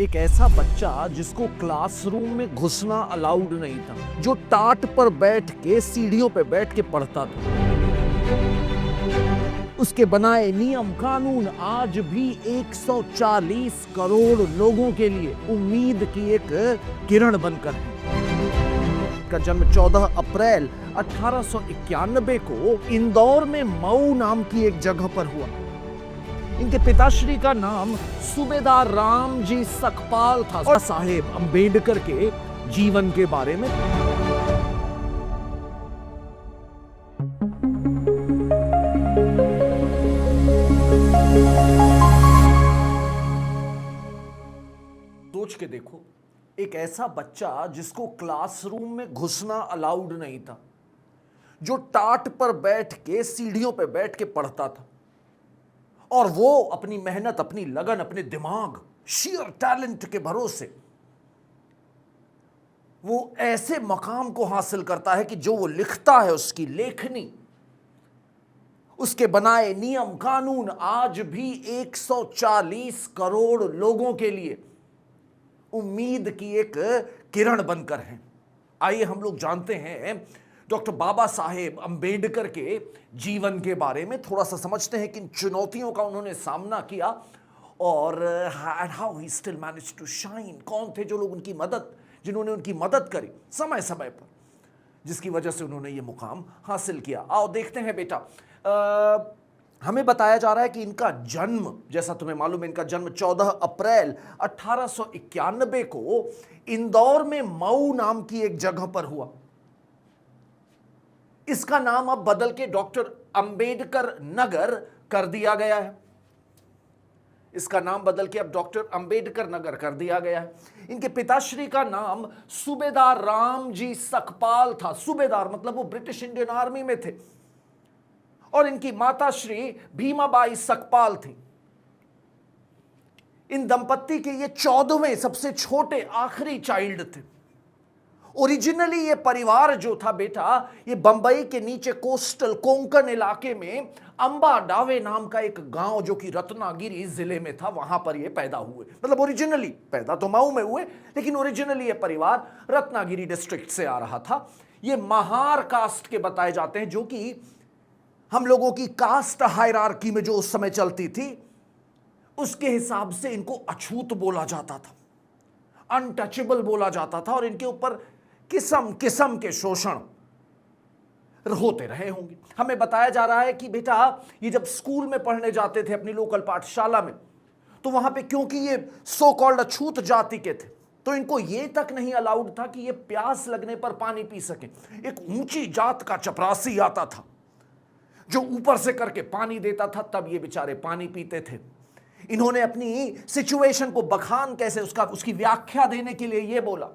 एक ऐसा बच्चा जिसको क्लासरूम में घुसना अलाउड नहीं था, जो टाट पर बैठ के सीढ़ियों पे बैठ के पढ़ता था। उसके बनाए नियम कानून आज भी 140 करोड़ लोगों के लिए उम्मीद की एक किरण बनकर है। का जन्म 14 अप्रैल 1891 को इंदौर में मऊ नाम की एक जगह पर हुआ। इनके पिताश्री का नाम सूबेदार रामजी सकपाल था और साहेब अंबेडकर के जीवन के बारे में सोच के देखो, एक ऐसा बच्चा जिसको क्लासरूम में घुसना अलाउड नहीं था, जो टाट पर बैठ के सीढ़ियों पे बैठ के पढ़ता था, और वो अपनी मेहनत, अपनी लगन, अपने दिमाग, sheer टैलेंट के भरोसे वो ऐसे मकाम को हासिल करता है कि जो वो लिखता है, उसकी लेखनी, उसके बनाए नियम कानून आज भी 140 करोड़ लोगों के लिए उम्मीद की एक किरण बनकर है। आइए हम लोग जानते हैं डॉक्टर बाबा साहेब अंबेडकर के जीवन के बारे में, थोड़ा सा समझते हैं किन चुनौतियों का उन्होंने सामना किया और how he still managed to shine. कौन थे जो लोग उनकी मदद, जिन्होंने उनकी मदद करी समय समय पर, जिसकी वजह से उन्होंने ये मुकाम हासिल किया। आओ देखते हैं बेटा। हमें बताया जा रहा है कि इनका जन्म, जैसा तुम्हें मालूम है, इनका जन्म 14 अप्रैल 1891 को इंदौर में मऊ नाम की एक जगह पर हुआ। इसका नाम अब बदल के डॉक्टर अंबेडकर नगर कर दिया गया है। इसका नाम बदल के अब डॉक्टर अंबेडकर नगर कर दिया गया है। इनके पिताश्री का नाम सूबेदार रामजी सकपाल था। सूबेदार मतलब वो ब्रिटिश इंडियन आर्मी में थे। और इनकी माताश्री भीमाबाई सकपाल थी। इन दंपत्ति के ये 14वें सबसे छोटे आखिरी चाइल्ड थे। ओरिजिनली ये परिवार जो था बेटा, ये बंबई के नीचे कोस्टल कोंकण इलाके में अंबा डावे नाम का एक गांव जो कि रत्नागिरी जिले में था, वहां पर ये पैदा हुए। मतलब ओरिजिनली पैदा तो मऊ में हुए, लेकिन ओरिजिनली ये परिवार रत्नागिरी डिस्ट्रिक्ट से आ रहा था। ये महार कास्ट के बताए जाते हैं, जो कि हम लोगों की कास्ट हायरार्की में जो उस समय चलती थी, उसके हिसाब से इनको अछूत बोला जाता था, अनटचेबल बोला जाता था, और इनके ऊपर किस्म किस्म के शोषण होते रहे होंगे। हमें बताया जा रहा है कि बेटा ये जब स्कूल में पढ़ने जाते थे अपनी लोकल पाठशाला में, तो वहां पे क्योंकि ये सो कॉल्ड अछूत जाति के थे, तो इनको ये तक नहीं अलाउड था कि ये प्यास लगने पर पानी पी सके। एक ऊंची जात का चपरासी आता था जो ऊपर से करके पानी देता था, तब ये बेचारे पानी पीते थे। इन्होंने अपनी सिचुएशन को बखान कैसे उसकी व्याख्या देने के लिए ये बोला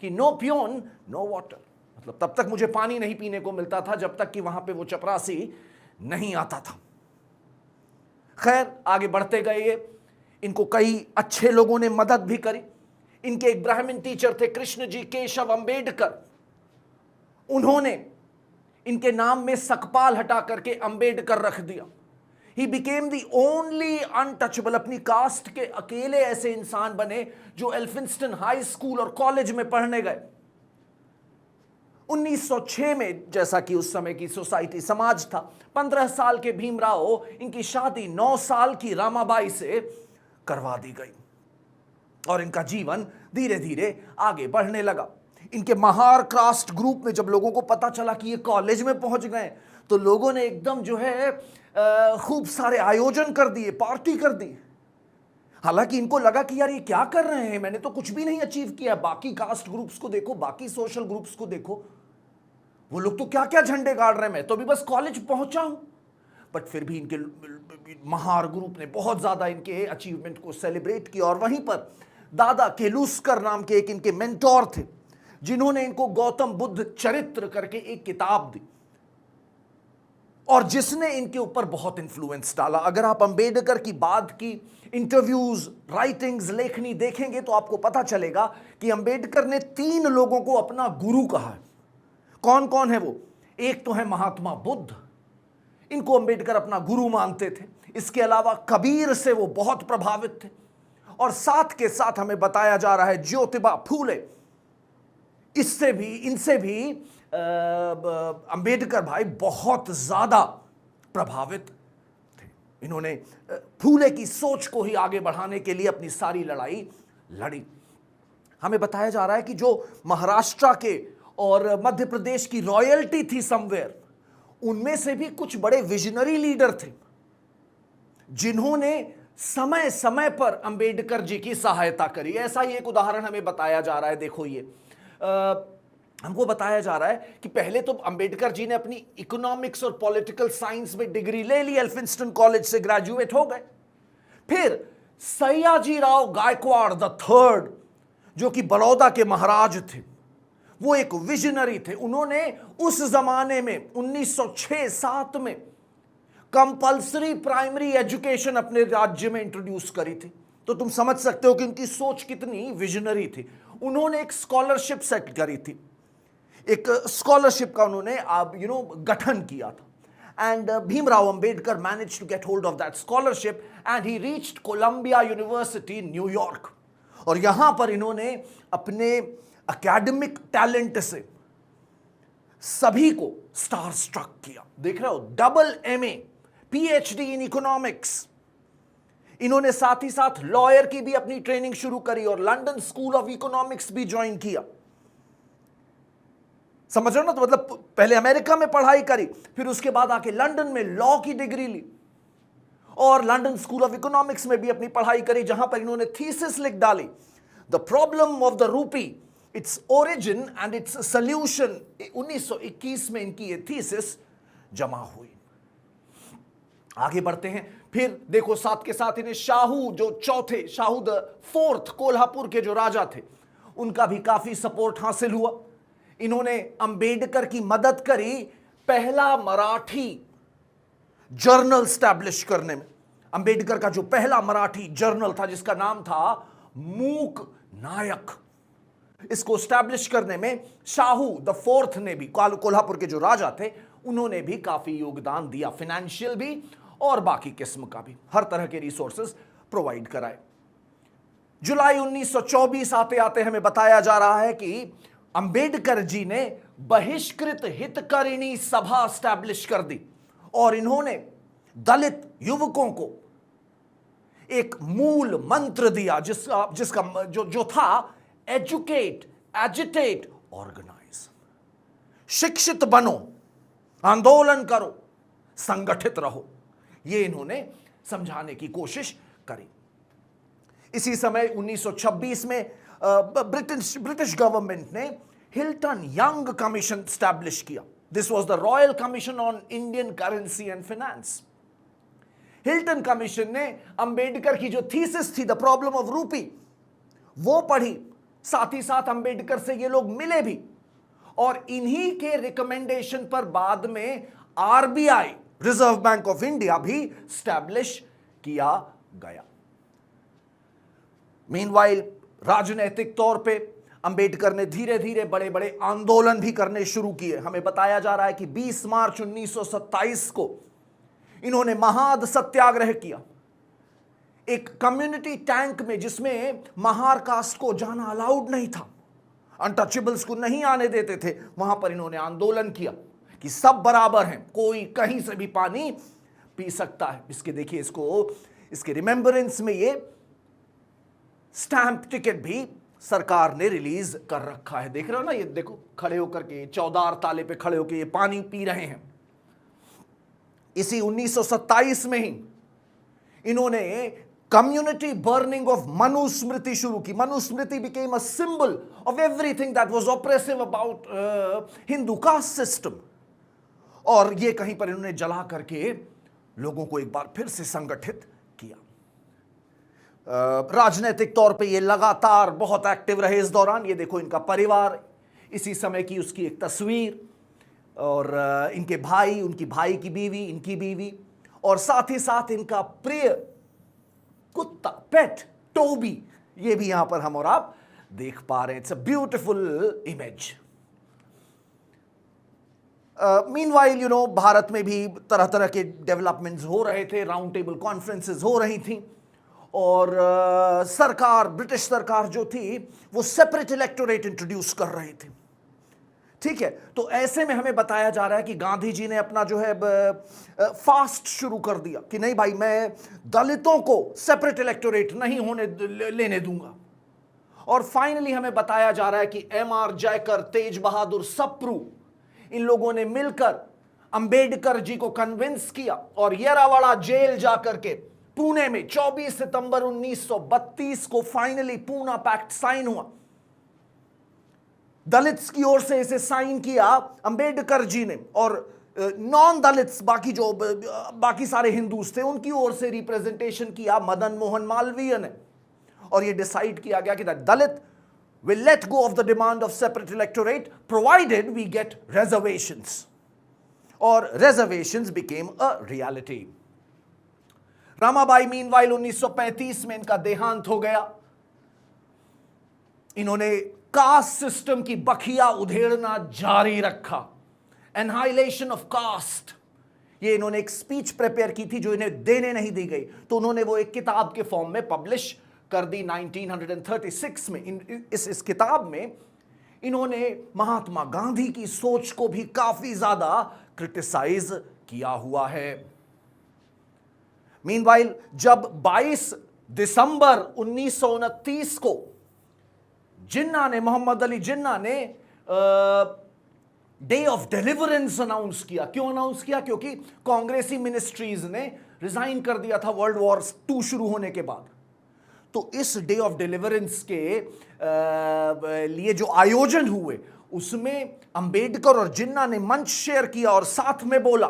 कि नो प्योन नो वाटर, मतलब तब तक मुझे पानी नहीं पीने को मिलता था जब तक कि वहां पे वो चपरासी नहीं आता था। खैर आगे बढ़ते गए ये, इनको कई अच्छे लोगों ने मदद भी करी। इनके एक ब्राह्मण टीचर थे कृष्ण जी केशव अंबेडकर, उन्होंने इनके नाम में सकपाल हटा करके अंबेडकर रख दिया। He became the only untouchable, अपनी कास्ट के अकेले ऐसे इंसान बने जो एल्फिंस्टन हाई स्कूल और कॉलेज में पढ़ने गए। 1906 में, जैसा कि उस समय की सोसाइटी समाज था, 15 साल के भीमराव, इनकी शादी 9 साल की रामाबाई से करवा दी गई और इनका जीवन धीरे धीरे आगे बढ़ने लगा। इनके महार कास्ट ग्रुप में जब लोगों को पता चला कि ये कॉलेज में पहुंच गए, तो लोगों ने एकदम जो है खूब सारे आयोजन कर दिए, पार्टी कर दी। हालांकि इनको लगा कि यार ये क्या कर रहे हैं, मैंने तो कुछ भी नहीं अचीव किया। बाकी कास्ट ग्रुप्स को देखो, बाकी सोशल ग्रुप्स को देखो, वो लोग तो क्या क्या झंडे गाड़ रहे हैं, मैं तो अभी बस कॉलेज पहुंचा हूं। बट फिर भी इनके महार ग्रुप ने बहुत ज्यादा इनके अचीवमेंट को सेलिब्रेट किया। और वहीं पर दादा केलुस्कर नाम के एक इनके मेंटोर थे, जिन्होंने इनको गौतम बुद्ध चरित्र करके एक किताब दी और जिसने इनके ऊपर बहुत इंफ्लुएंस डाला। अगर आप अंबेडकर की बाद की इंटरव्यूज, राइटिंग्स, लेखनी देखेंगे तो आपको पता चलेगा कि अंबेडकर ने 3 लोगों को अपना गुरु कहा है। कौन कौन है वो? एक तो है महात्मा बुद्ध, इनको अंबेडकर अपना गुरु मानते थे। इसके अलावा कबीर से वो बहुत प्रभावित थे और साथ के साथ हमें बताया जा रहा है ज्योतिबा फूले, इनसे भी अंबेडकर भाई बहुत ज्यादा प्रभावित थे। इन्होंने फूले की सोच को ही आगे बढ़ाने के लिए अपनी सारी लड़ाई लड़ी। हमें बताया जा रहा है कि जो महाराष्ट्र के और मध्य प्रदेश की रॉयल्टी थी समवेयर, उनमें से भी कुछ बड़े विजनरी लीडर थे जिन्होंने समय समय पर अंबेडकर जी की सहायता करी। ऐसा ही एक उदाहरण हमें बताया जा रहा है। देखो ये हमको बताया जा रहा है कि पहले तो अंबेडकर जी ने अपनी इकोनॉमिक्स और पॉलिटिकल साइंस में डिग्री ले ली, एल्फिंस्टन कॉलेज से ग्रेजुएट हो गए। फिर सयाजीराव गायकवाड़ द थर्ड, जो कि बड़ौदा के महाराज थे, वो एक विजनरी थे। उन्होंने उस जमाने में 1906-7 में कंपल्सरी प्राइमरी एजुकेशन अपने राज्य में इंट्रोड्यूस करी थी। तो तुम समझ सकते हो कि उनकी सोच कितनी विजनरी थी। उन्होंने एक स्कॉलरशिप सेट करी थी, एक स्कॉलरशिप का उन्होंने गठन किया था। And Bhimrao Ambedkar managed to get hold of that scholarship and he reached Columbia University New York. और यहां पर इन्होंने अपने एकेडमिक टैलेंट से सभी को स्टार स्ट्रक किया। देख रहे हो, double MA, PhD in economics. इन्होंने साथ ही साथ लॉयर की भी अपनी ट्रेनिंग शुरू करी और लंदन स्कूल ऑफ इकोनॉमिक्स भी ज्वाइन किया। समझ रहे हो ना? तो मतलब पहले अमेरिका में पढ़ाई करी, फिर उसके बाद आके लंदन में लॉ की डिग्री ली और लंदन स्कूल ऑफ इकोनॉमिक्स में भी अपनी पढ़ाई करी, जहां पर इन्होंने थीसिस लिख डाली, the problem of the rupee, its origin and its solution. 1921 में इनकी ये थीसिस जमा हुई। आगे बढ़ते हैं। फिर देखो साथ के साथ इन्हें शाहू, जो चौथे शाहू द फोर्थ कोल्हापुर के जो राजा थे, उनका भी काफी सपोर्ट हासिल हुआ। इन्होंने अंबेडकर की मदद करी पहला मराठी जर्नल स्टैब्लिश करने में। अंबेडकर का जो पहला मराठी जर्नल था, जिसका नाम था मूक नायक, इसको स्टैब्लिश करने में शाहू द फोर्थ ने भी, कोल्हापुर के जो राजा थे, उन्होंने भी काफी योगदान दिया, फाइनेंशियल भी और बाकी किस्म का भी। हर तरह के रिसोर्सेज प्रोवाइड कराए। जुलाई 1924 आते आते हमें बताया जा रहा है कि अंबेडकर जी ने बहिष्कृत हितकारिणी सभा स्टैब्लिश कर दी और इन्होंने दलित युवकों को एक मूल मंत्र दिया, जिसका जो था एजुकेट, एजिटेट, ऑर्गेनाइज। शिक्षित बनो, आंदोलन करो, संगठित रहो। ये इन्होंने समझाने की कोशिश करी। इसी समय 1926 में ब्रिटिश गवर्नमेंट ने हिल्टन यंग कमीशन स्टैब्लिश किया। This was the royal commission on Indian currency and finance. Hilton commission ने अंबेडकर की जो थीसिस थी, द प्रॉब्लम ऑफ रूपी, वो पढ़ी। साथ ही साथ अंबेडकर से ये लोग मिले भी और इन्हीं के रिकमेंडेशन पर बाद में RBI, reserve bank of India, भी स्टैब्लिश किया गया। मीनवाइल राजनीतिक तौर पे अंबेडकर ने धीरे धीरे बड़े बड़े आंदोलन भी करने शुरू किए। हमें बताया जा रहा है कि 20 मार्च 1927 को इन्होंने महाद सत्याग्रह किया, एक कम्युनिटी टैंक में, जिसमें महार कास्ट को जाना अलाउड नहीं था, अनटचेबल्स को नहीं आने देते थे। वहां पर इन्होंने आंदोलन किया कि सब बराबर हैं, कोई कहीं से भी पानी पी सकता है। इसके देखिए, इसके रिमेंबरेंस में ये स्टैंप टिकट भी सरकार ने रिलीज कर रखा है। देख रहे हो ना, ये देखो खड़े होकर के चौदार ताले पे खड़े होकर ये पानी पी रहे हैं। इसी 1927 में ही इन्होंने कम्युनिटी बर्निंग ऑफ मनुस्मृति शुरू की। Manusmriti became a symbol of everything that was oppressive about Hindu caste system. और ये कहीं पर इन्होंने जला करके लोगों को एक बार फिर से संगठित किया। राजनीतिक तौर पे ये लगातार बहुत एक्टिव रहे इस दौरान। ये देखो इनका परिवार, इसी समय की उसकी एक तस्वीर, और इनके भाई, उनकी भाई की बीवी, इनकी बीवी, और साथ ही साथ इनका प्रिय कुत्ता, पेट टोबी, ये भी यहां पर हम और आप देख पा रहे हैं। It's a beautiful image. Meanwhile Bharat में भी तरह तरह के डेवलपमेंट्स हो रहे थे, राउंड टेबल कॉन्फ्रेंसेस हो रही थी, और सरकार, ब्रिटिश सरकार जो थी वो सेपरेट इलेक्टोरेट इंट्रोड्यूस कर रही थी। ठीक है, तो ऐसे में हमें बताया जा रहा है कि गांधी जी ने अपना जो है फास्ट शुरू कर दिया कि नहीं भाई, मैं दलितों को सेपरेट इलेक्टोरेट नहीं होने लेने दूंगा। और फाइनली हमें बताया जा रहा है कि एम.आर. जयकर, तेज बहादुर सप्रू, इन लोगों ने मिलकर अंबेडकर जी को कन्विंस किया और येरावाड़ा जेल जाकर के पुणे में 24 सितंबर 1932 को फाइनली पूना पैक्ट साइन हुआ। दलित्स की ओर से इसे साइन किया अंबेडकर जी ने, और नॉन दलित्स, बाकी सारे हिंदूस थे, उनकी ओर से रिप्रेजेंटेशन किया मदन मोहन मालवीय ने। और ये डिसाइड किया गया कि दलित will let go of the demand of separate electorate provided we get reservations, और reservations became a reality. Ramabai meanwhile 1935 में इनका देहांत हो गया। इन्होंने कास्ट सिस्टम की बखिया उधेड़ना जारी रखा, एनहाइलेशन ऑफ कास्ट। ये इन्होंने एक स्पीच प्रिपेयर की थी जो इन्हें देने नहीं दी गई, तो उन्होंने वो एक किताब के फॉर्म में पब्लिश कर दी 1936 में। इस किताब में इन्होंने महात्मा गांधी की सोच को भी काफी ज्यादा क्रिटिसाइज किया हुआ है। मीनवाइल जब 22 दिसंबर 1929 को जिन्ना ने, मोहम्मद अली जिन्ना ने डे ऑफ डिलीवरेंस अनाउंस किया। क्यों अनाउंस किया? क्योंकि कांग्रेसी मिनिस्ट्रीज ने रिजाइन कर दिया था वर्ल्ड वॉर 2 शुरू होने के बाद। तो इस डे ऑफ डिलीवरेंस के लिए जो आयोजन हुए उसमें अंबेडकर और जिन्ना ने मंच शेयर किया और साथ में बोला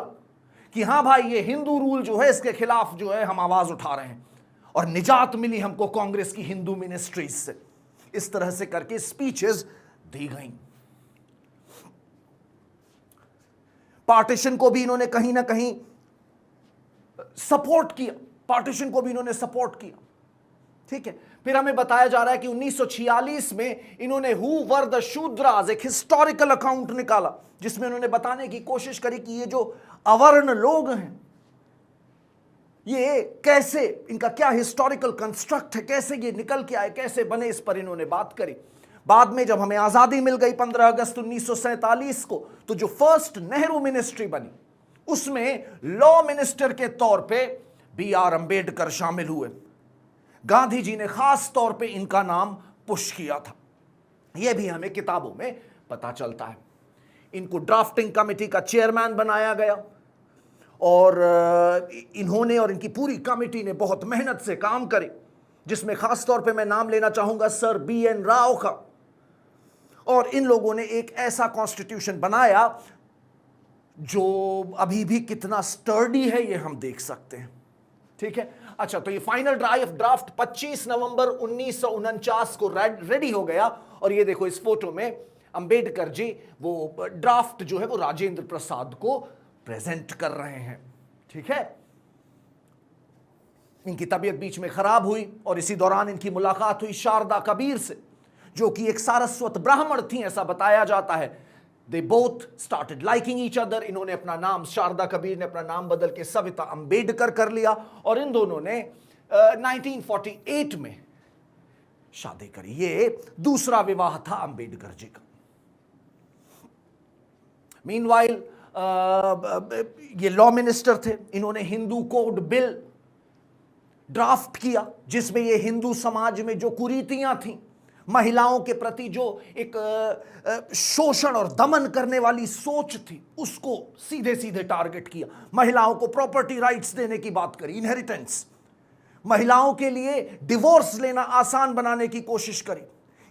कि हां भाई, ये हिंदू रूल जो है इसके खिलाफ जो है हम आवाज उठा रहे हैं, और निजात मिली हमको कांग्रेस की हिंदू मिनिस्ट्रीज से। इस तरह से करके स्पीचेस दी गई। पार्टीशन को भी इन्होंने कहीं ना कहीं सपोर्ट किया, पार्टीशन को भी इन्होंने सपोर्ट किया। ठीक है, फिर हमें बताया जा रहा है कि 1946 में इन्होंने हु वर द शूद्रास एक हिस्टोरिकल अकाउंट निकाला, जिसमें उन्होंने बताने की कोशिश करी कि ये जो अवर्ण लोग हैं ये कैसे, इनका क्या हिस्टोरिकल कंस्ट्रक्ट है, कैसे ये निकल के आए, कैसे बने, इस पर इन्होंने बात करी। बाद में जब हमें आजादी मिल गई 15 अगस्त 1947 को, तो जो फर्स्ट नेहरू मिनिस्ट्री बनी उसमें लॉ मिनिस्टर के तौर पे बी.आर. अंबेडकर शामिल हुए। गांधी जी ने खास तौर पे इनका नाम पुश किया था। यह भी हमें किताबों में पता चलता है। इनको ड्राफ्टिंग कमेटी का चेयरमैन बनाया गया, और इन्होंने और इनकी पूरी कमेटी ने बहुत मेहनत से काम करे, जिसमें खास तौर पे मैं नाम लेना चाहूंगा सर B.N. राव का। और इन लोगों ने एक ऐसा कॉन्स्टिट्यूशन बनाया जो अभी भी कितना स्टर्डी है ये हम देख सकते हैं। ठीक है, अच्छा, तो ये फाइनल ड्राफ्ट 25 नवंबर 1949 को रेडी हो गया। और ये देखो इस फोटो में अंबेडकर जी वो ड्राफ्ट जो है वो राजेंद्र प्रसाद को प्रेजेंट कर रहे हैं। ठीक है, इनकी तबीयत बीच में खराब हुई और इसी दौरान इनकी मुलाकात हुई शारदा कबीर से, जो कि एक सारस्वत ब्राह्मण थी, ऐसा बताया जाता है। They both started liking each other. इन्होंने अपना नाम, शारदा कबीर ने अपना नाम बदल के सविता अंबेडकर कर लिया, और इन दोनों ने 1948 में शादी करी। ये दूसरा विवाह था अंबेडकर जी का। मीनवाइल ये लॉ मिनिस्टर थे, इन्होंने हिंदू कोड बिल ड्राफ्ट किया, जिसमें ये हिंदू समाज में जो कुरीतियां थीं, महिलाओं के प्रति जो एक शोषण और दमन करने वाली सोच थी, उसको सीधे सीधे टारगेट किया। महिलाओं को प्रॉपर्टी राइट्स देने की बात करी, इनहेरिटेंस, महिलाओं के लिए डिवोर्स लेना आसान बनाने की कोशिश करी।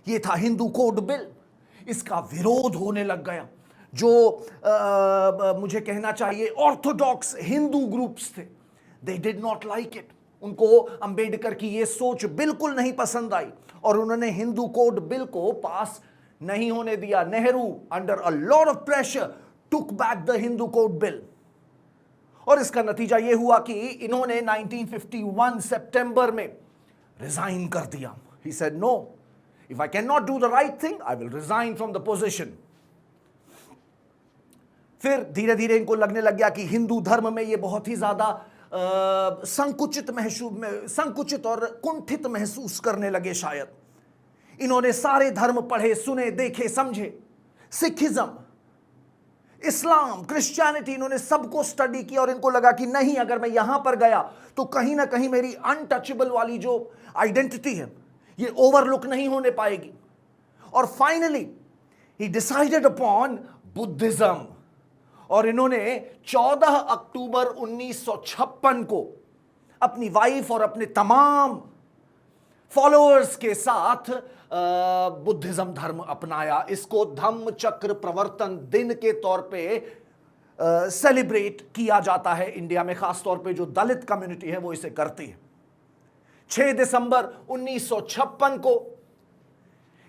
ये था हिंदू कोड बिल। इसका विरोध होने लग गया। जो मुझे कहना चाहिए ऑर्थोडॉक्स हिंदू ग्रुप्स थे, they did not like it. उनको अंबेडकर की ये सोच बिल्कुल नहीं पसंद आई, और उन्होंने हिंदू कोड बिल को पास नहीं होने दिया। Nehru under a lot of pressure took back the Hindu code bill, और इसका नतीजा यह हुआ कि इन्होंने 1951 सितंबर में रिजाइन कर दिया। He said no, if I can not do the right thing I will resign from the position. फिर धीरे धीरे इनको लगने लग गया कि हिंदू धर्म में ये बहुत ही ज्यादा संकुचित और कुंठित महसूस करने लगे शायद। इन्होंने सारे धर्म पढ़े, सुने, देखे, समझे। सिखिज्म, इस्लाम, क्रिश्चियनिटी, इन्होंने सबको स्टडी किया और इनको लगा कि नहीं, अगर मैं यहां पर गया तो कहीं ना कहीं मेरी अनटचेबल वाली जो आइडेंटिटी है ये ओवरलुक नहीं होने पाएगी। और finally he decided upon Buddhism. और इन्होंने 14 अक्टूबर 1956 को अपनी वाइफ और अपने तमाम फॉलोअर्स के साथ बुद्धिज्म धर्म अपनाया। इसको धम्म चक्र प्रवर्तन दिन के तौर पे सेलिब्रेट किया जाता है इंडिया में। खास तौर पे जो दलित कम्युनिटी है वो इसे करती है। 6 दिसंबर 1956 को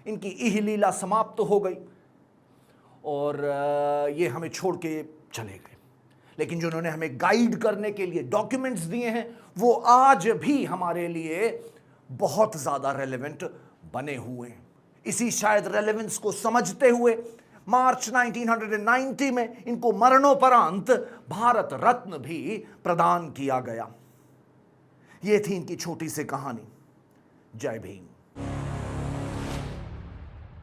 इनकी इह लीला समाप्त हो गई और ये हमें छोड़ के चले गए। लेकिन जो उन्होंने हमें गाइड करने के लिए डॉक्यूमेंट्स दिए हैं वो आज भी हमारे लिए बहुत ज़्यादा रेलेवेंट बने हुए हैं। इसी शायद रेलेवेंस को समझते हुए मार्च 1990 में इनको मरणोपरांत भारत रत्न भी प्रदान किया गया। ये थी इनकी छोटी सी कहानी। जय भीम।